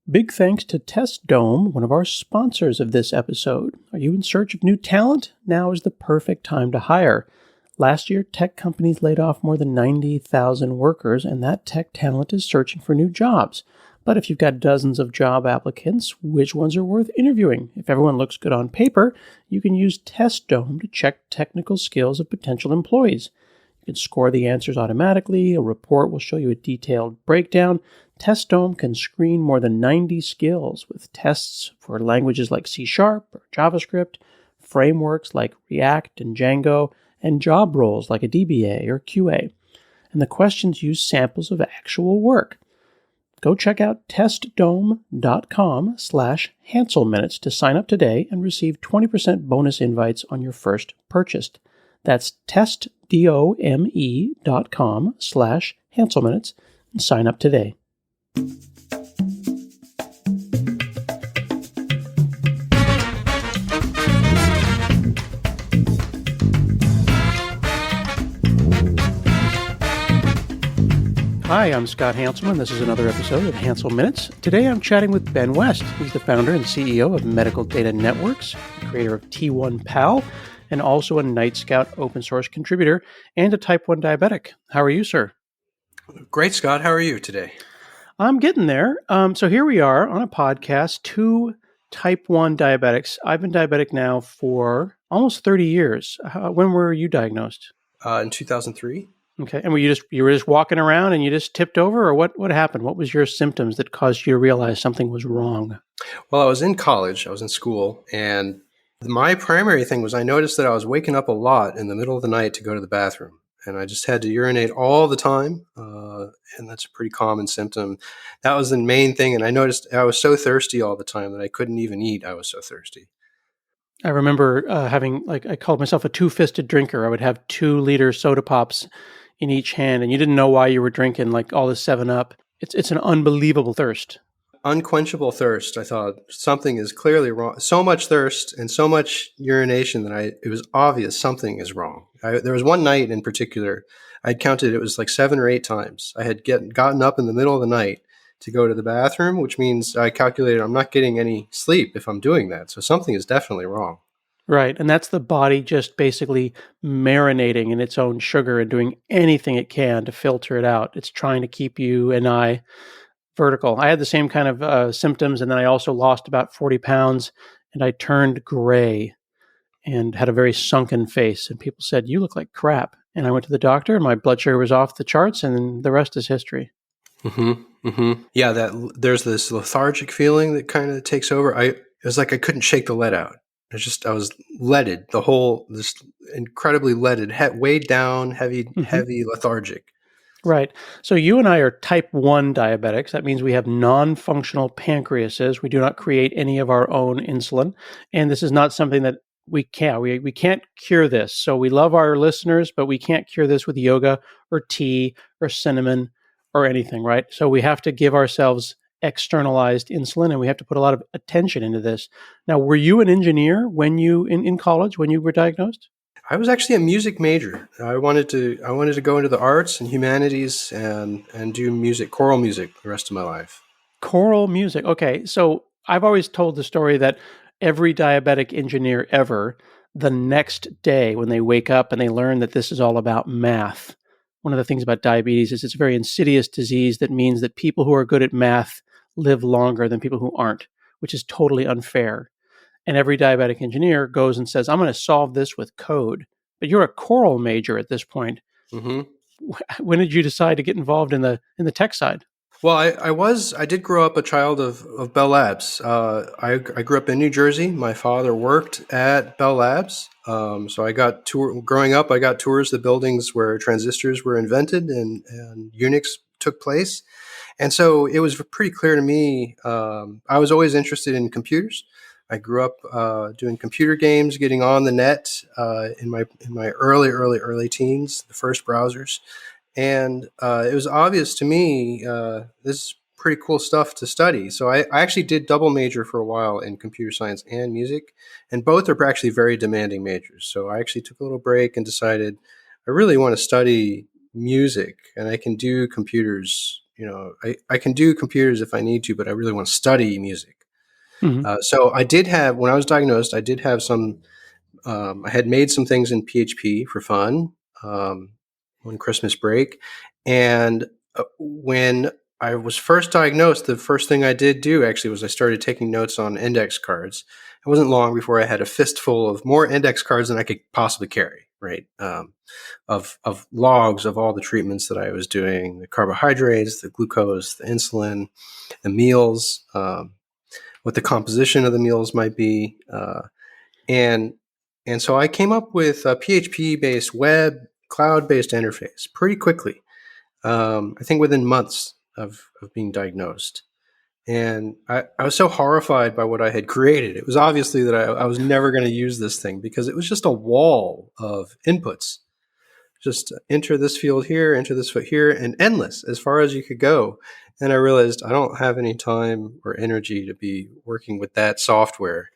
Big thanks to Test Dome, one of our sponsors of this episode. Are you in search of new talent? Now is the perfect time to hire. Last year, tech companies laid off more than 90,000 workers, and that tech talent is searching for new jobs. But if you've got dozens of job applicants, which ones are worth interviewing? If everyone looks good on paper, you can use Test Dome to check technical skills of potential employees. You can score the answers automatically. A report will show you a detailed breakdown. Test Dome can screen more than 90 skills with tests for languages like C# or JavaScript, frameworks like React and Django, and job roles like a DBA or QA. And the questions use samples of actual work. Go check out testdome.com/HanselMinutes to sign up today and receive 20% bonus invites on your first purchase. That's testdome.com/HanselMinutes and sign up today. Hi, I'm Scott Hanselman. This is another episode of Hansel Minutes. Today I'm chatting with Ben West. He's the founder and CEO of Medical Data Networks, creator of T1Pal, and also a Nightscout open source contributor and a type 1 diabetic. How are you, sir? Great, Scott. How are you today? I'm getting there. So here we are on a podcast, two type 1 diabetics. I've been diabetic now for almost 30 years. When were you diagnosed? In 2003. Okay. And you were just walking around and you just tipped over, or what happened? What was your symptoms that caused you to realize something was wrong? Well, I was in college. I was in school. And my primary thing was I noticed that I was waking up a lot in the middle of the night to go to the bathroom. And I just had to urinate all the time. And that's a pretty common symptom. That was the main thing. And I noticed I was so thirsty all the time that I couldn't even eat. I was so thirsty. I remember having, I called myself a two-fisted drinker. I would have 2-liter soda pops in each hand, and you didn't know why you were drinking like all this 7-Up. It's an unbelievable thirst. Unquenchable thirst. I thought something is clearly wrong. So much thirst and so much urination that it was obvious something is wrong. There was one night in particular, I counted it was like 7 or 8 times. I had gotten up in the middle of the night to go to the bathroom, which means I calculated I'm not getting any sleep if I'm doing that. So something is definitely wrong. Right. And that's the body just basically marinating in its own sugar and doing anything it can to filter it out. It's trying to keep you and I vertical. I had the same kind of symptoms, and then I also lost about 40 pounds, and I turned gray and had a very sunken face. And people said, "You look like crap." And I went to the doctor, and my blood sugar was off the charts, and the rest is history. Mm-hmm. Mm-hmm. Yeah, there's this lethargic feeling that kind of takes over. It was like I couldn't shake the lead out. I was leaded, this incredibly leaded, weighed down, heavy lethargic. Right. So you and I are type 1 diabetics. That means we have non-functional pancreases. We do not create any of our own insulin. And this is not something that we can't cure this. So we love our listeners, but we can't cure this with yoga or tea or cinnamon or anything, right? So we have to give ourselves externalized insulin, and we have to put a lot of attention into this. Now, were you an engineer when you in college when you were diagnosed? I was actually a music major. I wanted to go into the arts and humanities and do music, choral music, the rest of my life. Choral music. Okay, so I've always told the story that every diabetic engineer ever, the next day when they wake up and they learn that this is all about math. One of the things about diabetes is it's a very insidious disease that means that people who are good at math live longer than people who aren't, which is totally unfair. And every diabetic engineer goes and says, "I'm going to solve this with code." But you're a choral major at this point. Mm-hmm. When did you decide to get involved in the tech side? Well, I did grow up a child of Bell Labs. I grew up in New Jersey. My father worked at Bell Labs. So growing up, I got tours of the buildings where transistors were invented and Unix took place. And so it was pretty clear to me, I was always interested in computers. I grew up doing computer games, getting on the net in my early teens, the first browsers. And it was obvious to me, this is pretty cool stuff to study. So I actually did double major for a while in computer science and music, and both are actually very demanding majors. So I actually took a little break and decided I really want to study music, and I can do computers I can do computers if I need to, but I really want to study music. Hmm. So I did have, when I was diagnosed, I did have some, I had made some things in PHP for fun um, on Christmas break. And when I was first diagnosed, the first thing I did do actually was I started taking notes on index cards. It wasn't long before I had a fistful of more index cards than I could possibly carry, right? Of logs of all the treatments that I was doing, the carbohydrates, the glucose, the insulin, the meals, what the composition of the meals might be. And and so I came up with a PHP-based web cloud-based interface pretty quickly. I think within months of being diagnosed. And I was so horrified by what I had created. It was obviously that I was never going to use this thing because it was just a wall of inputs. Just enter this field here, enter this foot here, and endless as far as you could go. And I realized I don't have any time or energy to be working with that software.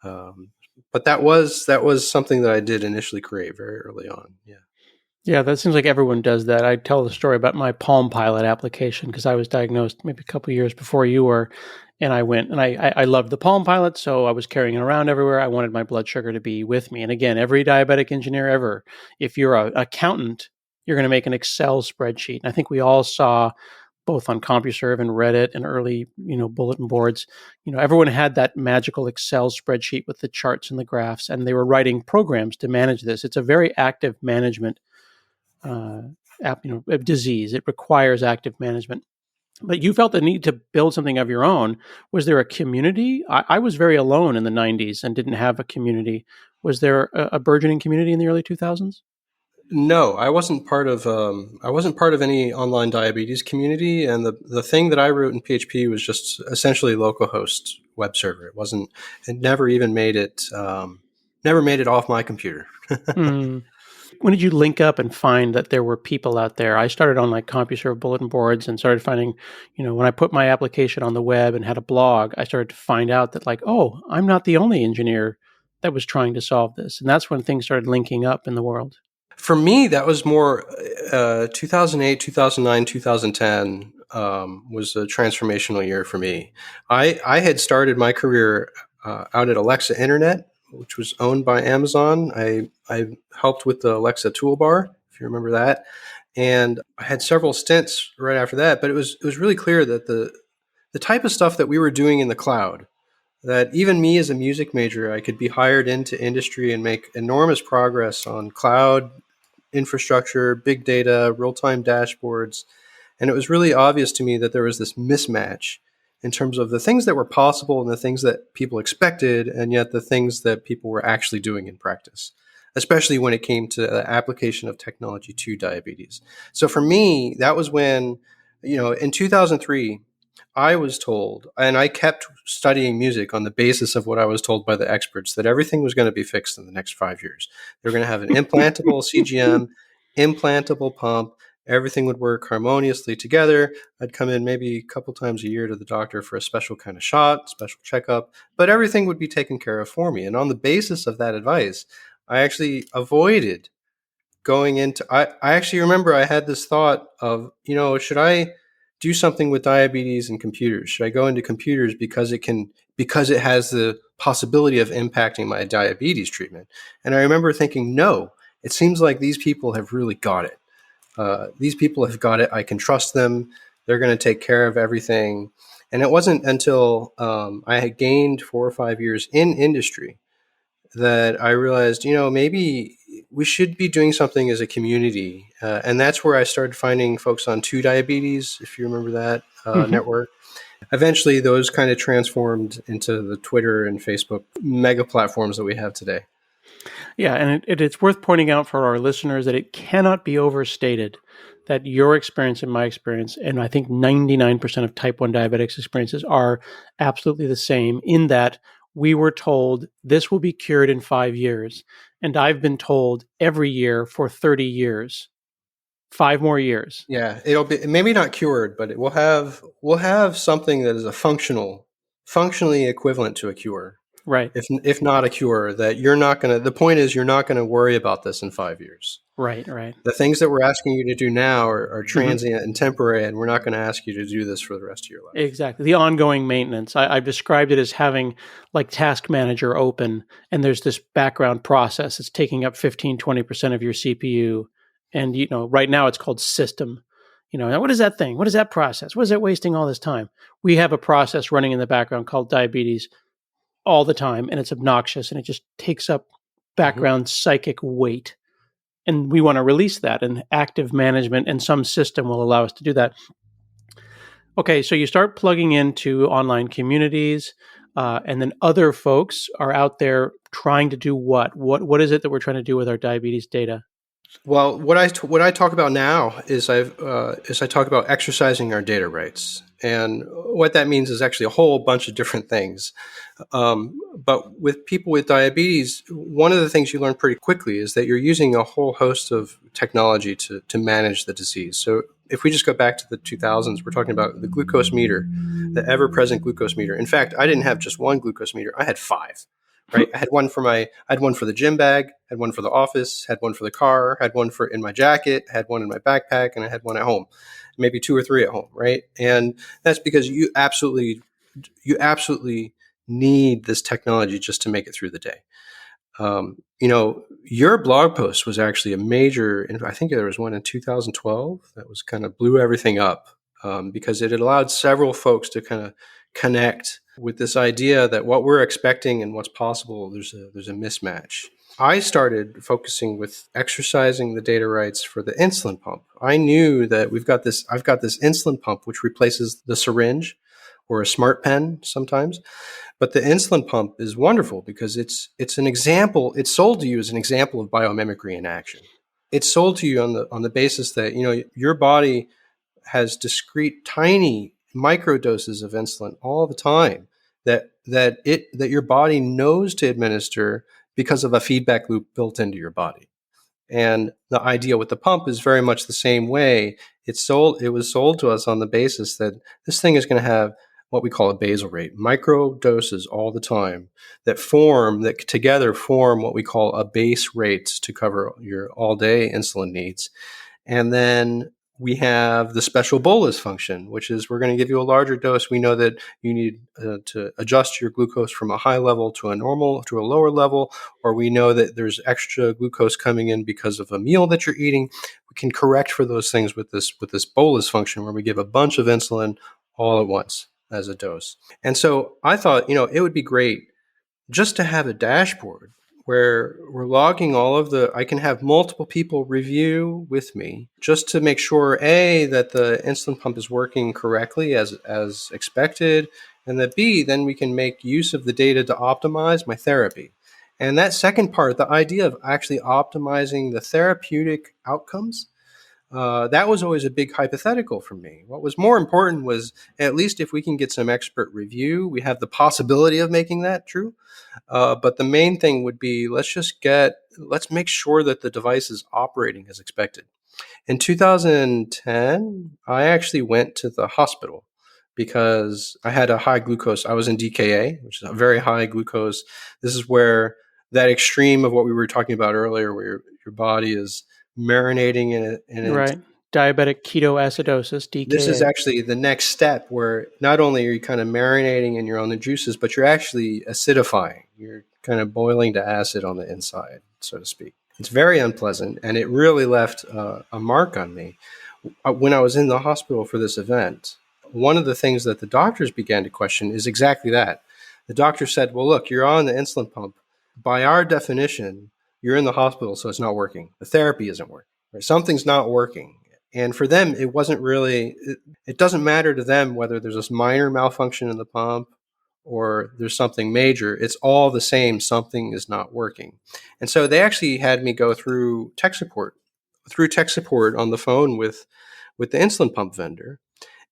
Um, but that was something that I did initially create very early on. Yeah. Yeah, that seems like everyone does that. I tell the story about my Palm Pilot application because I was diagnosed maybe a couple of years before you were, and I went and I loved the Palm Pilot, so I was carrying it around everywhere. I wanted my blood sugar to be with me. And again, every diabetic engineer ever, if you're an accountant, you're going to make an Excel spreadsheet. And I think we all saw both on CompuServe and Reddit and early, bulletin boards, everyone had that magical Excel spreadsheet with the charts and the graphs, and they were writing programs to manage this. It's a very active management uh, disease. It requires active management. But you felt the need to build something of your own. Was there a community? I was very alone in the 90s and didn't have a community. Was there a burgeoning community in the early 2000s? No, I wasn't part of any online diabetes community, and the thing that I wrote in PHP was just essentially localhost web server. It never even never made it off my computer. Hmm. When did you link up and find that there were people out there? I started on like CompuServe bulletin boards and started finding, when I put my application on the web and had a blog, I started to find out that like, oh, I'm not the only engineer that was trying to solve this. And that's when things started linking up in the world. For me, that was more 2008, 2009, 2010 was a transformational year for me. I had started my career out at Alexa Internet, which was owned by Amazon. I helped with the Alexa toolbar, if you remember that. And I had several stints right after that, but it was really clear that the type of stuff that we were doing in the cloud, that even me as a music major, I could be hired into industry and make enormous progress on cloud infrastructure, big data, real time dashboards. And it was really obvious to me that there was this mismatch in terms of the things that were possible and the things that people expected, and yet the things that people were actually doing in practice, especially when it came to the application of technology to diabetes. So for me, that was when, in 2003, I was told, and I kept studying music on the basis of what I was told by the experts, that everything was going to be fixed in the next 5 years. They're going to have an implantable CGM, implantable pump. Everything would work harmoniously together. I'd come in maybe a couple times a year to the doctor for a special kind of shot, special checkup, but everything would be taken care of for me. And on the basis of that advice, I actually avoided going into I actually remember I had this thought of, should I do something with diabetes and computers? Should I go into computers because it has the possibility of impacting my diabetes treatment? And I remember thinking, no, it seems like these people have really got it. These people have got it. I can trust them. They're going to take care of everything. And it wasn't until I had gained 4 or 5 years in industry that I realized, maybe we should be doing something as a community. And that's where I started finding folks on Two Diabetes, if you remember that Hmm. network. Eventually, those kind of transformed into the Twitter and Facebook mega platforms that we have today. Yeah, and it's worth pointing out for our listeners that it cannot be overstated that your experience and my experience, and I think 99% of type 1 diabetics' experiences are absolutely the same in that we were told this will be cured in 5 years. And I've been told every year for 30 years, 5 more years. Yeah, it'll be maybe not cured, but we'll have something that is functionally equivalent to a cure. Right. if not a cure. That you're not going to. The point is, you're not going to worry about this in 5 years. Right. Right. The things that we're asking you to do now are Hmm. transient and temporary, and we're not going to ask you to do this for the rest of your life. Exactly. The ongoing maintenance. I've described it as having like Task Manager open, and there's this background process. It's taking up 15-20% of your CPU. And, right now it's called system. Now what is that thing? What is that process? What is it wasting all this time? We have a process running in the background called diabetes all the time, and it's obnoxious, and it just takes up Hmm. background psychic weight. And we want to release that, and active management and some system will allow us to do that. Okay, so you start plugging into online communities, and then other folks are out there trying to do what? What is it that we're trying to do with our diabetes data? Well, what I talk about now is I talk about exercising our data rights, and what that means is actually a whole bunch of different things. But with people with diabetes, one of the things you learn pretty quickly is that you're using a whole host of technology to manage the disease. So if we just go back to the 2000s, we're talking about the glucose meter, the ever-present glucose meter. In fact, I didn't have just one glucose meter; I had five. Right, I had one for the gym bag, had one for the office, had one for the car, had one for in my jacket, had one in my backpack, and I had one at home, maybe two or three at home. Right, and that's because you absolutely need this technology just to make it through the day. Your blog post was actually a major. I think there was one in 2012 that was kind of blew everything up, because it allowed several folks to kind of connect with this idea that what we're expecting and what's possible, there's a mismatch. I started focusing with exercising the data rights for the insulin pump. I knew that I've got this insulin pump which replaces the syringe or a smart pen sometimes. But the insulin pump is wonderful because it's an example. It's sold to you as an example of biomimicry in action. It's sold to you on the basis that your body has discrete, tiny micro doses of insulin all the time that your body knows to administer because of a feedback loop built into your body. And the idea with the pump is very much the same way. It was sold to us on the basis that this thing is going to have what we call a basal rate, micro doses all the time that together form what we call a base rate to cover your all day insulin needs. And then we have the special bolus function, which is we're going to give you a larger dose. We know that you need to adjust your glucose from a high level to a lower level, or we know that there's extra glucose coming in because of a meal that you're eating. We can correct for those things with this bolus function where we give a bunch of insulin all at once as a dose. And so I thought, it would be great just to have a dashboard where we're logging I can have multiple people review with me just to make sure, A, that the insulin pump is working correctly as expected, and that B, then we can make use of the data to optimize my therapy. And that second part, the idea of actually optimizing the therapeutic outcomes, that was always a big hypothetical for me. What was more important was at least if we can get some expert review, we have the possibility of making that true. But the main thing would be let's make sure that the device is operating as expected. In 2010, I actually went to the hospital because I had a high glucose. I was in DKA, which is a very high glucose. This is where that extreme of what we were talking about earlier, where your body is marinating in it. Right. Diabetic ketoacidosis, This is DKA. actually the next step where not only are you kind of marinating in your own juices, but you're actually acidifying. You're kind of boiling to acid on the inside, so to speak. It's very unpleasant, and it really left a mark on me. When I was in the hospital for this event, one of the things that the doctors began to question is exactly that. The doctor said, well, look, you're on the insulin pump. By our definition, you're in the hospital, so it's not working. The therapy isn't working. Right? Something's not working. And for them, it wasn't really, it doesn't matter to them whether there's this minor malfunction in the pump or there's something major. It's all the same. Something is not working. And so they actually had me go through tech support on the phone with the insulin pump vendor.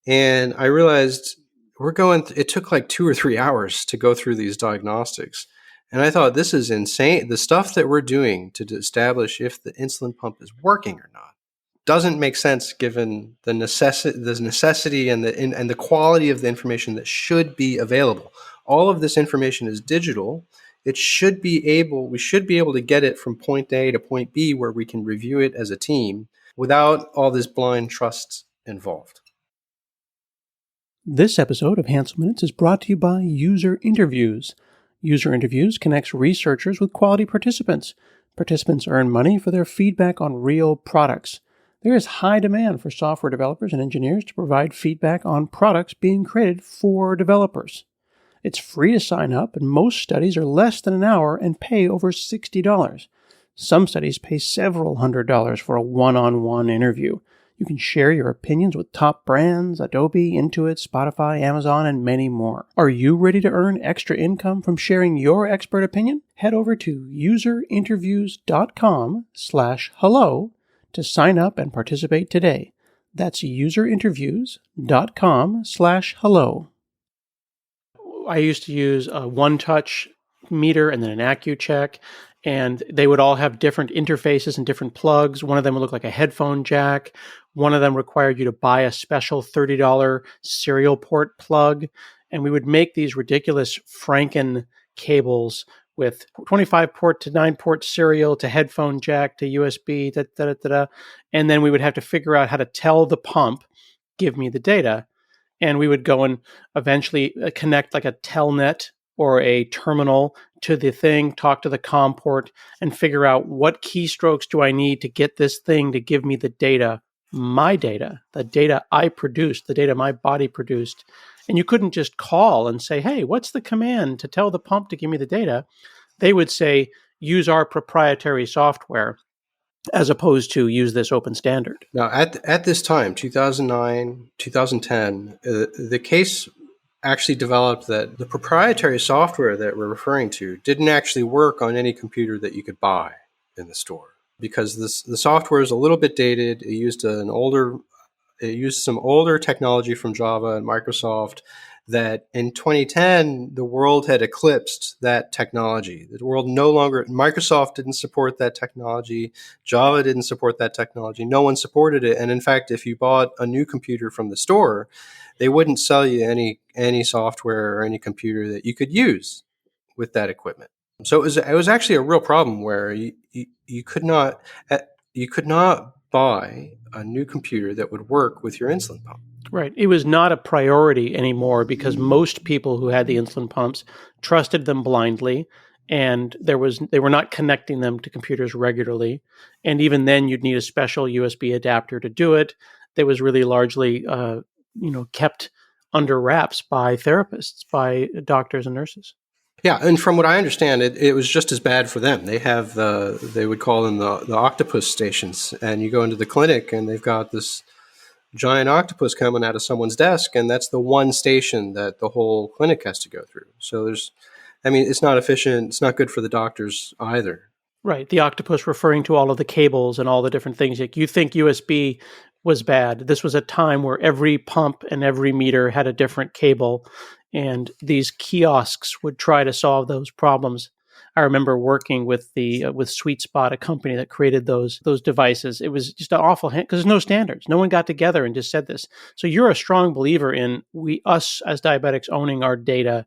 And I realized it took like 2 or 3 hours to go through these diagnostics. And I thought, this is insane. The stuff that we're doing to establish if the insulin pump is working or not doesn't make sense given the necessity and the quality of the information that should be available. all of this information is digital. We should be able to get it from point A to point B where we can review it as a team without all this blind trust involved. This episode of Hansel Minutes is brought to you by User Interviews. User Interviews connects researchers with quality participants. Participants earn money for their feedback on real products. There is high demand for software developers and engineers to provide feedback on products being created for developers. It's free to sign up, and most studies are less than an hour and pay over $60. Some studies pay several $100s for a one-on-one interview. You can share your opinions with top brands, Adobe, Intuit, Spotify, Amazon, and many more. Are you ready to earn extra income from sharing your expert opinion? Head over to userinterviews.com/hello to sign up and participate today. That's userinterviews.com/hello. I used to use a one-touch meter and then an AccuCheck, and they would all have different interfaces and different plugs. One of them would look like a headphone jack. One of them required you to buy a special $30 serial port plug. And we would make these ridiculous Franken cables with 25 port to 9 port serial to headphone jack to USB, and then we would have to figure out how to tell the pump, give me the data. And we would go and eventually connect like a telnet or a terminal to the thing, talk to the COM port, and figure out what keystrokes do I need to get this thing to give me the data, my data, the data I produced, the data my body produced. And you couldn't just call and say, hey, what's the command to tell the pump to give me the data? They would say, use our proprietary software, as opposed to use this open standard. Now, at this time, 2009, 2010, the case actually developed that the proprietary software that we're referring to didn't actually work on any computer that you could buy in the store, because the software is a little bit dated. It used some older technology from Java and Microsoft that in 2010, the world had eclipsed that technology. The world Microsoft didn't support that technology. Java didn't support that technology. No one supported it. And in fact, if you bought a new computer from the store, they wouldn't sell you any software or any computer that you could use with that equipment. So it was actually a real problem where you could not buy a new computer that would work with your insulin pump. Right. It was not a priority anymore because most people who had the insulin pumps trusted them blindly, and they were not connecting them to computers regularly. And even then, you'd need a special USB adapter to do it. That was really largely, kept under wraps by therapists, by doctors and nurses. Yeah, and from what I understand, it was just as bad for them. They have they would call them the octopus stations, and you go into the clinic and they've got this giant octopus coming out of someone's desk, and that's the one station that the whole clinic has to go through. So it's not efficient. It's not good for the doctors either. Right. The octopus referring to all of the cables and all the different things. Like, you think USB was bad. This was a time where every pump and every meter had a different cable, and these kiosks would try to solve those problems. I remember working with Sweet Spot, a company that created those devices. It was just an awful because there's no standards. No one got together and just said this. So you're a strong believer in us as diabetics owning our data.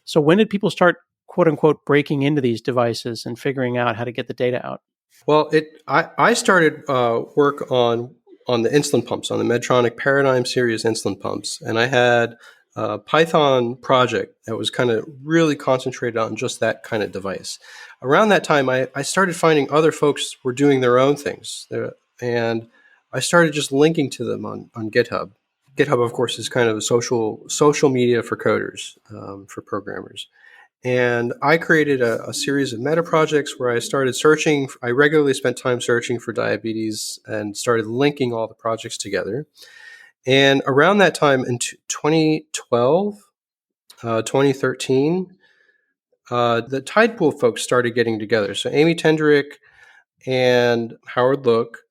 So when did people start, quote unquote, breaking into these devices and figuring out how to get the data out? Well, I started work on the insulin pumps, on the Medtronic Paradigm series insulin pumps, and I had a Python project that was kind of really concentrated on just that kind of device. Around that time, I started finding other folks were doing their own things, and I started just linking to them on GitHub. GitHub, of course, is kind of a social media for coders, for programmers. And I created a series of meta projects where I started searching. I regularly spent time searching for diabetes and started linking all the projects together. And around that time in 2012, 2013, the Tide Pool folks started getting together. So Amy Tendrick and Howard Look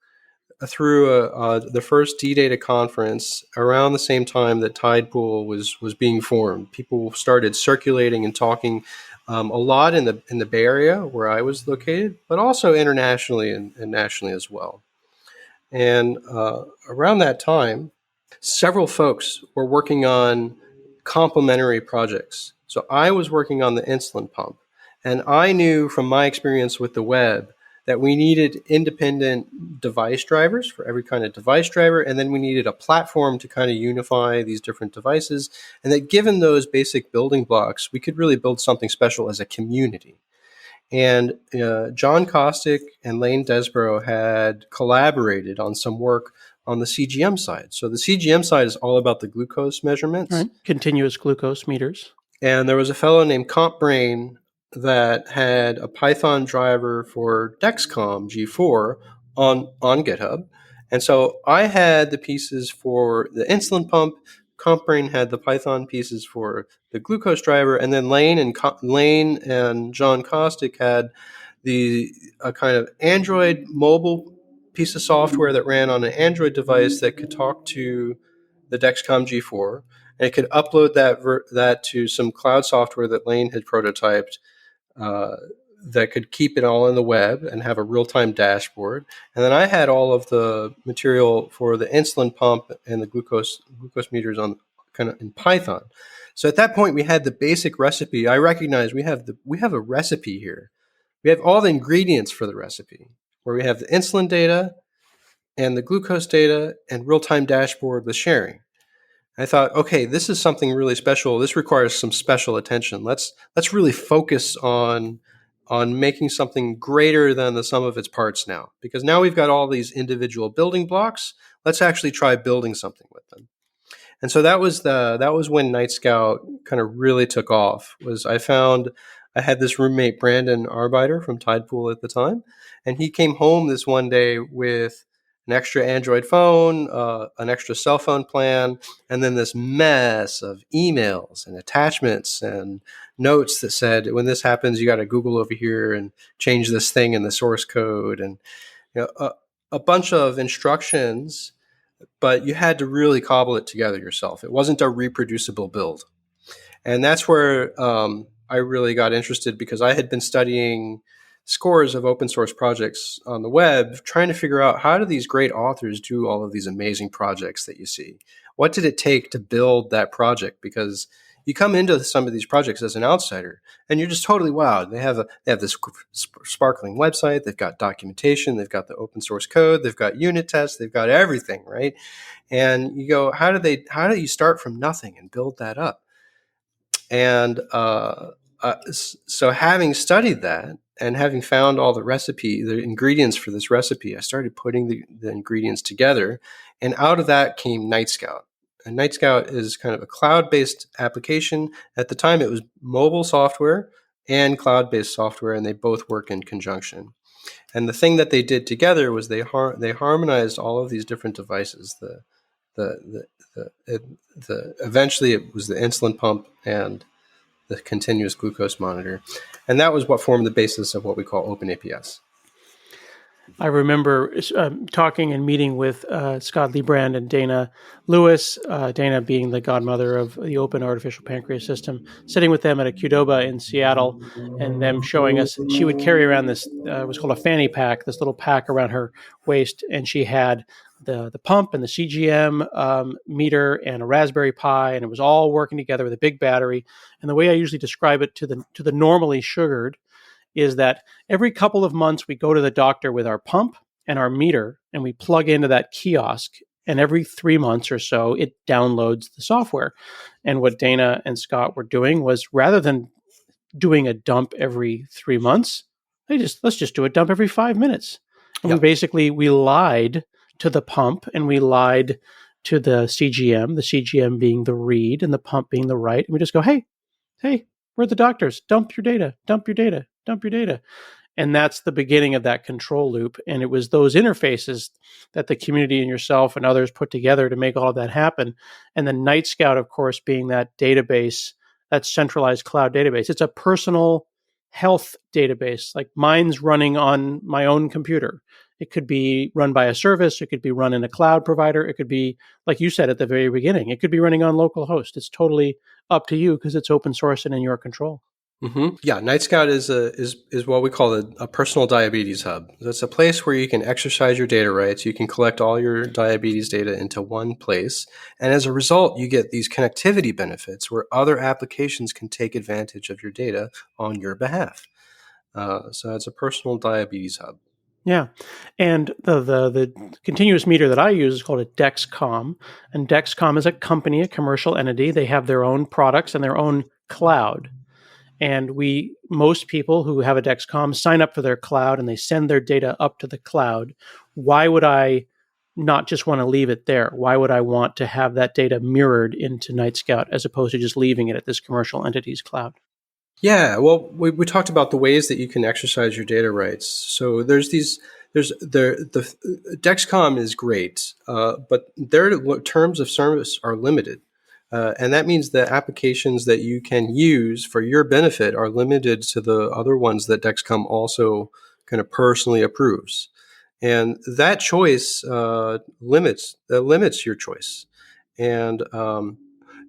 threw the first D-Data conference around the same time that Tide Pool was being formed. People started circulating and talking a lot in the Bay Area where I was located, but also internationally and nationally as well. And around that time, several folks were working on complementary projects So I was working on the insulin pump. And I knew from my experience with the web that we needed independent device drivers for every kind of device driver. And then we needed a platform to kind of unify these different devices. And that given those basic building blocks, we could really build something special as a community. And John Kostick and Lane Desborough had collaborated on some work on the CGM side. So the CGM side is all about the glucose measurements. Right. Continuous glucose meters. And there was a fellow named CompBrain that had a Python driver for Dexcom G4 on GitHub. And so I had the pieces for the insulin pump. CompBrain had the Python pieces for the glucose driver, and then Lane and John Kostick had the a kind of Android mobile piece of software that ran on an Android device that could talk to the Dexcom G4, and it could upload that to some cloud software that Lane had prototyped uh, that could keep it all in the web and have a real-time dashboard. And then I had all of the material for the insulin pump and the glucose meters on kind of in Python. So at that point, we had the basic recipe. I recognized we have a recipe here. We have all the ingredients for the recipe, where we have the insulin data and the glucose data and real-time dashboard with sharing. I thought, okay, this is something really special. This requires some special attention. Let's really focus on making something greater than the sum of its parts now, because now we've got all these individual building blocks. Let's actually try building something with them. And so that was when Nightscout kind of really took off. I had this roommate, Brandon Arbeiter from Tidepool at the time, and he came home this one day with an extra Android phone, an extra cell phone plan, and then this mess of emails and attachments and notes that said, when this happens, you got to Google over here and change this thing in the source code, and a bunch of instructions, but you had to really cobble it together yourself. It wasn't a reproducible build. And that's where I really got interested, because I had been studying scores of open source projects on the web, trying to figure out, how do these great authors do all of these amazing projects that you see? What did it take to build that project? Because you come into some of these projects as an outsider and you're just totally wowed. They have this sparkling website. They've got documentation. They've got the open source code. They've got unit tests. They've got everything, right? And you go, how do you start from nothing and build that up? And so having studied that and having found all the ingredients for this recipe, I started putting the ingredients together, and out of that came Nightscout. And Nightscout is kind of a cloud-based application. At the time, it was mobile software and cloud-based software, and they both work in conjunction. And the thing that they did together was they harmonized all of these different devices. Eventually it was the insulin pump and the continuous glucose monitor, and that was what formed the basis of what we call OpenAPS. I remember talking and meeting with Scott Librand and Dana Lewis, Dana being the godmother of the open artificial pancreas system, sitting with them at a Qdoba in Seattle, and them showing us, she would carry around this, was called a fanny pack, this little pack around her waist, and she had the pump and the CGM meter and a Raspberry Pi, and it was all working together with a big battery. And the way I usually describe it to the normally sugared is that every couple of months we go to the doctor with our pump and our meter, and we plug into that kiosk, and every 3 months or so it downloads the software. And what Dana and Scott were doing was, rather than doing a dump every 3 months, let's just do a dump every 5 minutes. And we lied to the pump and we lied to the CGM being the read and the pump being the write. And we just go, hey, we're the doctors. Dump your data. And that's the beginning of that control loop. And it was those interfaces that the community and yourself and others put together to make all of that happen. And the Nightscout, of course, being that database, that centralized cloud database. It's a personal health database. Like, mine's running on my own computer. It could be run by a service. It could be run in a cloud provider. It could be, like you said at the very beginning, it could be running on localhost. It's totally up to you, because it's open source and in your control. Yeah, Nightscout is what we call a personal diabetes hub. It's a place where you can exercise your data rights. You can collect all your diabetes data into one place, and as a result, you get these connectivity benefits where other applications can take advantage of your data on your behalf. So it's a personal diabetes hub. Yeah, and the continuous meter that I use is called a Dexcom, and Dexcom is a company, a commercial entity. They have their own products and their own cloud. And most people who have a Dexcom sign up for their cloud and they send their data up to the cloud. Why would I not just want to leave it there? Why would I want to have that data mirrored into Nightscout as opposed to just leaving it at this commercial entity's cloud? Yeah, well, we talked about the ways that you can exercise your data rights. So there's the Dexcom is great, but their terms of service are limited. And that means the applications that you can use for your benefit are limited to the other ones that Dexcom also kind of personally approves. And that choice limits your choice. And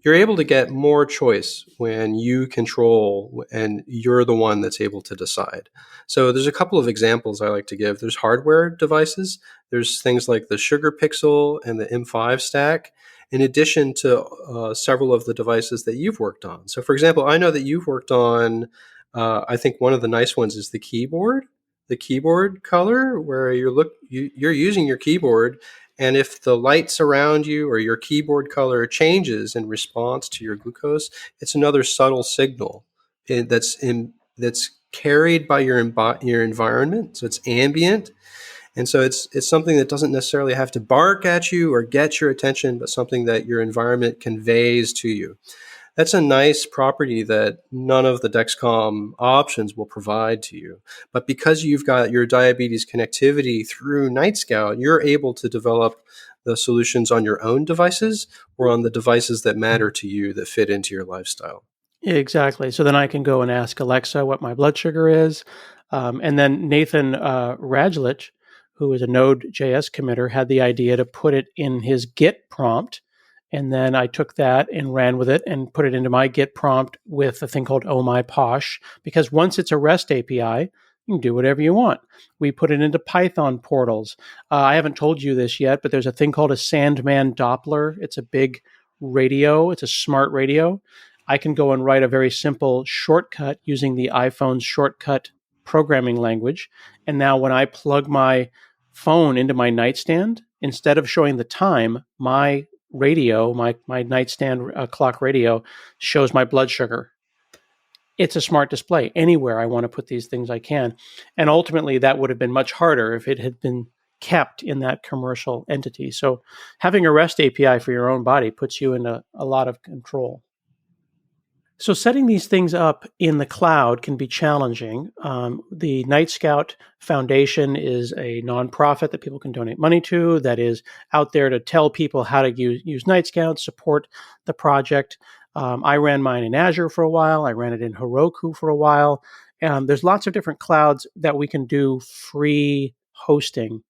you're able to get more choice when you control and you're the one that's able to decide. So there's a couple of examples I like to give. There's hardware devices. There's things like the Sugar Pixel and the M5 stack, in addition to several of the devices that you've worked on. So, for example, I know that you've worked on, I think one of the nice ones is the keyboard color, where you're using your keyboard, and if the lights around you or your keyboard color changes in response to your glucose, it's another subtle signal that's carried by your environment. So it's ambient, and so it's something that doesn't necessarily have to bark at you or get your attention, but something that your environment conveys to you. That's a nice property that none of the Dexcom options will provide to you. But because you've got your diabetes connectivity through Nightscout, you're able to develop the solutions on your own devices or on the devices that matter to you that fit into your lifestyle. Exactly. So then I can go and ask Alexa what my blood sugar is. And then Nathan Rajlich, who is a Node.js committer, had the idea to put it in his Git prompt. And then I took that and ran with it and put it into my Git prompt with a thing called Oh My Posh, because once it's a REST API, you can do whatever you want. We put it into Python portals. I haven't told you this yet, but there's a thing called a Sandman Doppler. It's a big radio, it's a smart radio. I can go and write a very simple shortcut using the iPhone's shortcut programming language. And now when I plug my phone into my nightstand, instead of showing the time, my radio, my nightstand clock radio, shows my blood sugar. It's a smart display. Anywhere I want to put these things, I can. And ultimately, that would have been much harder if it had been kept in that commercial entity. So having a REST API for your own body puts you in a lot of control. So setting these things up in the cloud can be challenging. The Nightscout Foundation is a nonprofit that people can donate money to that is out there to tell people how to use Nightscout, support the project. I ran mine in Azure for a while. I ran it in Heroku for a while. There's lots of different clouds that we can do free hosting.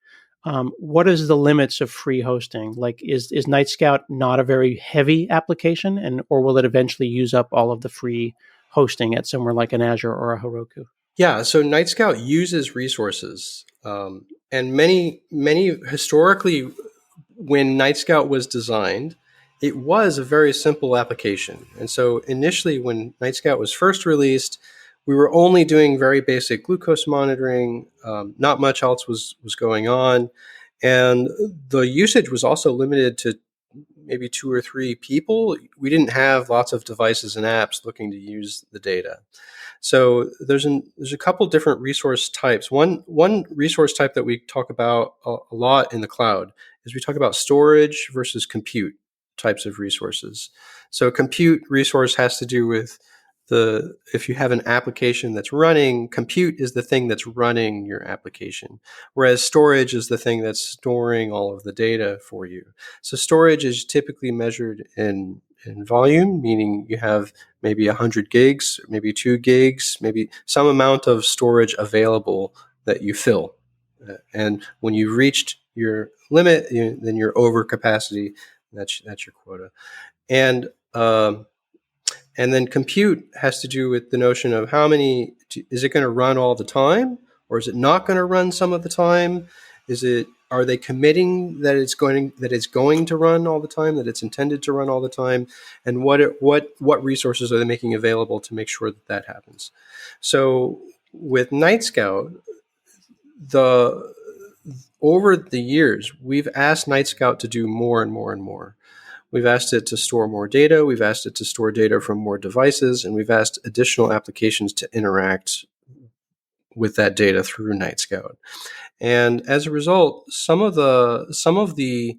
What is the limits of free hosting? Like, is Nightscout not a very heavy application, and or will it eventually use up all of the free hosting at somewhere like an Azure or a Heroku? Yeah, so Nightscout uses resources, and many historically, when Nightscout was designed, it was a very simple application. And so initially, when Nightscout was first released, we were only doing very basic glucose monitoring. Not much else was going on, and the usage was also limited to maybe 2 or 3 people. We didn't have lots of devices and apps looking to use the data. So there's a couple different resource types. One resource type that we talk about a lot in the cloud is we talk about storage versus compute types of resources. So compute resource has to do with if you have an application that's running, compute is the thing that's running your application, whereas storage is the thing that's storing all of the data for you. So storage is typically measured in volume, meaning you have maybe 100 gigs, maybe 2 gigs, maybe some amount of storage available that you fill. And when you've reached your limit, then you're over capacity. That's your quota. And And then compute has to do with the notion of how many, is it going to run all the time, or is it not going to run some of the time? Are they committing that it's going to run all the time, that it's intended to run all the time? And what resources are they making available to make sure that that happens? So with Nightscout, over the years, we've asked Nightscout to do more and more and more. We've asked it to store more data. We've asked it to store data from more devices, and we've asked additional applications to interact with that data through Nightscout. And as a result, some of the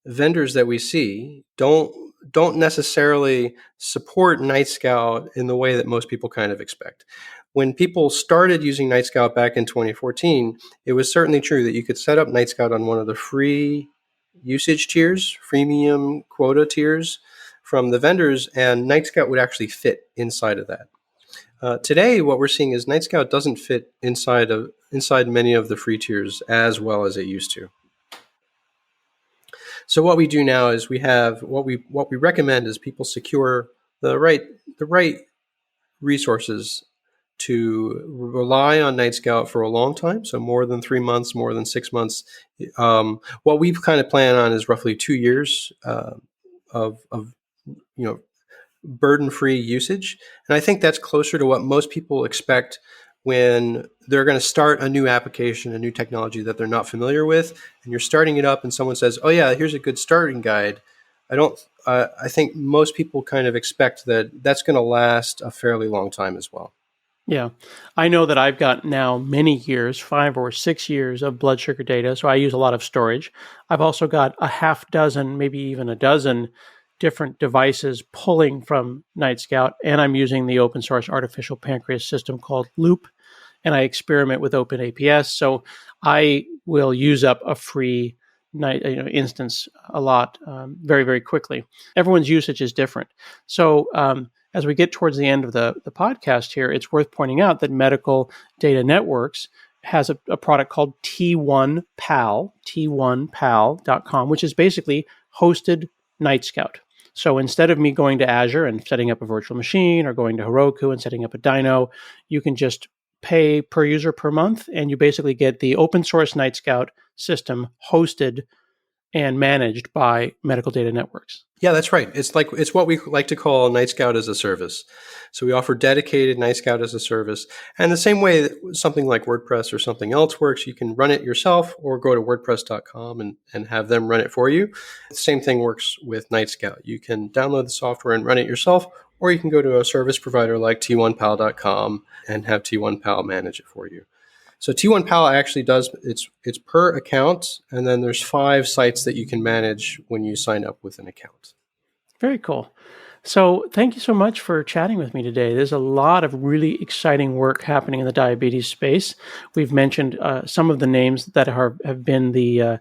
vendors that we see don't necessarily support Nightscout in the way that most people kind of expect. When people started using Nightscout back in 2014, it was certainly true that you could set up Nightscout on one of the free usage tiers, freemium quota tiers from the vendors, and Nightscout would actually fit inside of that. Today, what we're seeing is Nightscout doesn't fit inside many of the free tiers as well as it used to. So what we do now is we have what we recommend is people secure the right resources to rely on Nightscout for a long time, so more than 3 months, more than 6 months. What we've kind of planned on is roughly 2 years of burden-free usage, and I think that's closer to what most people expect when they're going to start a new application, a new technology that they're not familiar with, and you're starting it up, and someone says, "Oh yeah, here's a good starting guide." I think most people kind of expect that that's going to last a fairly long time as well. Yeah. I know that I've got now many years, 5 or 6 years of blood sugar data, so I use a lot of storage. I've also got a half dozen, maybe even a dozen different devices pulling from Nightscout, and I'm using the open source artificial pancreas system called Loop, and I experiment with OpenAPS, so I will use up a free instance a lot very, very quickly. Everyone's usage is different. So as we get towards the end of the podcast here, it's worth pointing out that Medical Data Networks has a product called T1PAL, T1PAL.com, which is basically hosted Nightscout. So instead of me going to Azure and setting up a virtual machine or going to Heroku and setting up a dyno, you can just pay per user per month, and you basically get the open source Nightscout system hosted and managed by Medical Data Networks. Yeah, that's right. It's what we like to call Nightscout as a service. So we offer dedicated Nightscout as a service. And the same way that something like WordPress or something else works, you can run it yourself or go to WordPress.com and have them run it for you. The same thing works with Nightscout. You can download the software and run it yourself, or you can go to a service provider like T1PAL.com and have T1PAL manage it for you. So T1PAL actually does, it's per account, and then there's 5 sites that you can manage when you sign up with an account. Very cool. So thank you so much for chatting with me today. There's a lot of really exciting work happening in the diabetes space. We've mentioned some of the names that have been the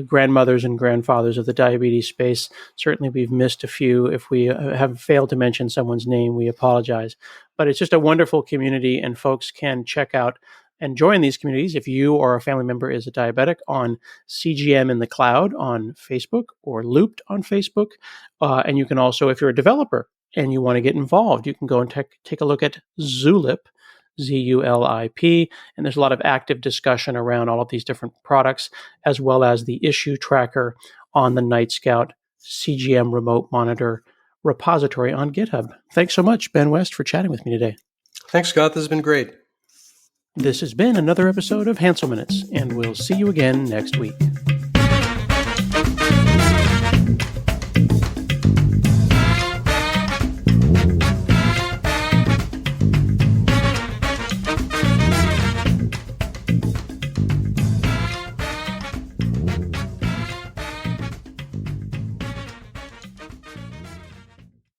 grandmothers and grandfathers of the diabetes space. Certainly we've missed a few. If we have failed to mention someone's name, we apologize. But it's just a wonderful community, and folks can check out and join these communities if you or a family member is a diabetic on CGM in the Cloud on Facebook or Looped on Facebook. And you can also, if you're a developer and you want to get involved, you can go and take a look at Zulip, ZULIP. And there's a lot of active discussion around all of these different products, as well as the issue tracker on the Nightscout CGM remote monitor repository on GitHub. Thanks so much, Ben West, for chatting with me today. Thanks, Scott. This has been great. This has been another episode of Hansel Minutes, and we'll see you again next week.